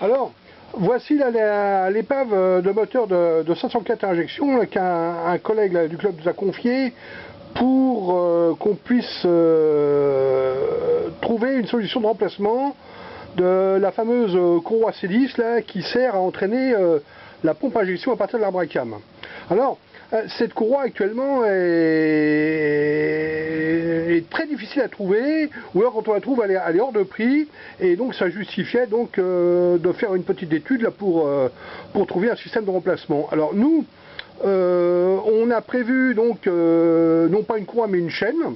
Alors, voici l'épave de moteur de 504 injections qu'un collègue du club nous a confié pour qu'on puisse trouver une solution de remplacement de la fameuse courroie C10 là, qui sert à entraîner la pompe à injection à partir de l'arbre à cam. Alors, cette courroie actuellement est très difficile à trouver, ou alors quand on la trouve elle est hors de prix, et donc ça justifiait donc de faire une petite étude là, pour trouver un système de remplacement. Alors nous, on a prévu donc non pas une courroie mais une chaîne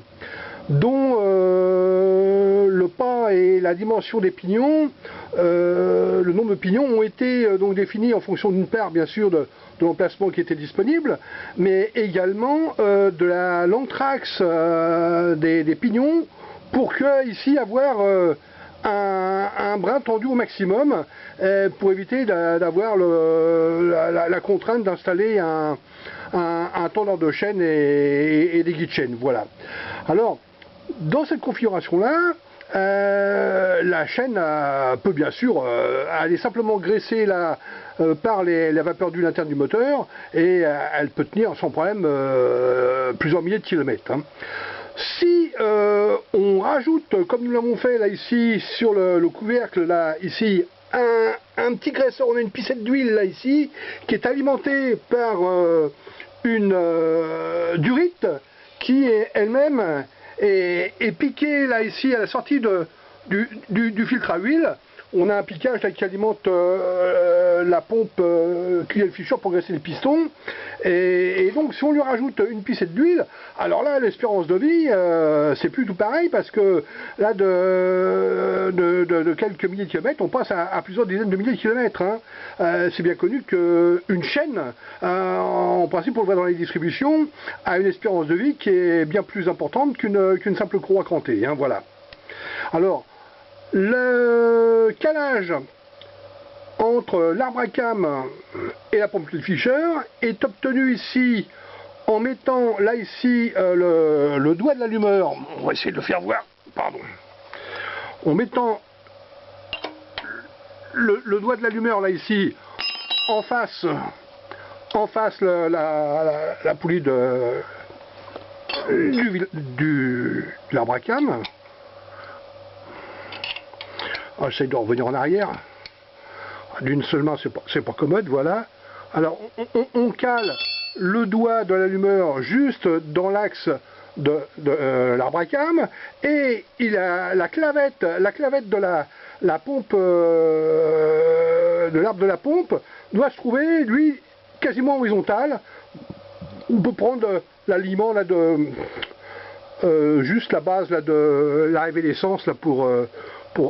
dont le pas et la dimension des pignons, le nombre de pignons ont été donc définis en fonction d'une part bien sûr de l'emplacement qui était disponible, mais également de l'anthrax des pignons pour que ici avoir un brin tendu au maximum pour éviter d'avoir la contrainte d'installer un tendeur de chaîne et des guides chaîne. Voilà. Alors, dans cette configuration-là, la chaîne peut bien sûr aller simplement graisser par la vapeur d'huile interne du moteur, et elle peut tenir sans problème plusieurs milliers de kilomètres. Hein. Si on rajoute, comme nous l'avons fait là ici sur le couvercle là ici, un petit graisseur, on a une piscette d'huile là ici qui est alimentée par une durite qui est elle-même est piquée là ici à la sortie du filtre à huile. On a un piquage là qui alimente la pompe Cuyel Fischer pour graisser les pistons, et donc si on lui rajoute une piscette d'huile, alors là l'espérance de vie c'est plus tout pareil, parce que là de quelques milliers de kilomètres on passe à plusieurs dizaines de milliers de kilomètres. Hein. C'est bien connu qu'une chaîne, en principe on le voit dans les distributions, a une espérance de vie qui est bien plus importante qu'une simple courroie crantée. Hein, voilà. Alors, le calage entre l'arbre à cam et la pompe Fischer est obtenu ici en mettant là ici le doigt de l'allumeur, on va essayer de le faire voir, pardon, en mettant le doigt de l'allumeur là ici en face la poulie de l'arbre à cam. J'essaie de revenir en arrière. D'une seule main, c'est pas commode, voilà. Alors, on cale le doigt de l'allumeur juste dans l'axe de l'arbre à cam, et il a la clavette de la pompe, de l'arbre de la pompe, doit se trouver, lui, quasiment horizontal. On peut prendre l'aliment là juste la base là de l'arrivée d'essence là pour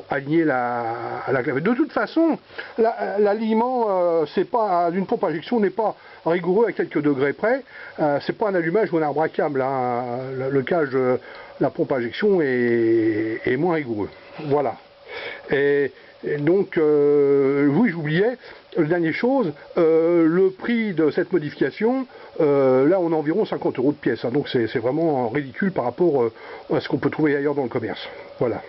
aligner la clavette. De toute façon, l'alignement d'une pompe à injection n'est pas rigoureux à quelques degrés près. C'est pas un allumage ou un arbre à câble. Hein. Le cage de la pompe à injection est moins rigoureux. Voilà. Et donc, oui, j'oubliais, la dernière chose, le prix de cette modification, là on a environ 50 € de pièce. Hein. Donc c'est vraiment ridicule par rapport à ce qu'on peut trouver ailleurs dans le commerce. Voilà.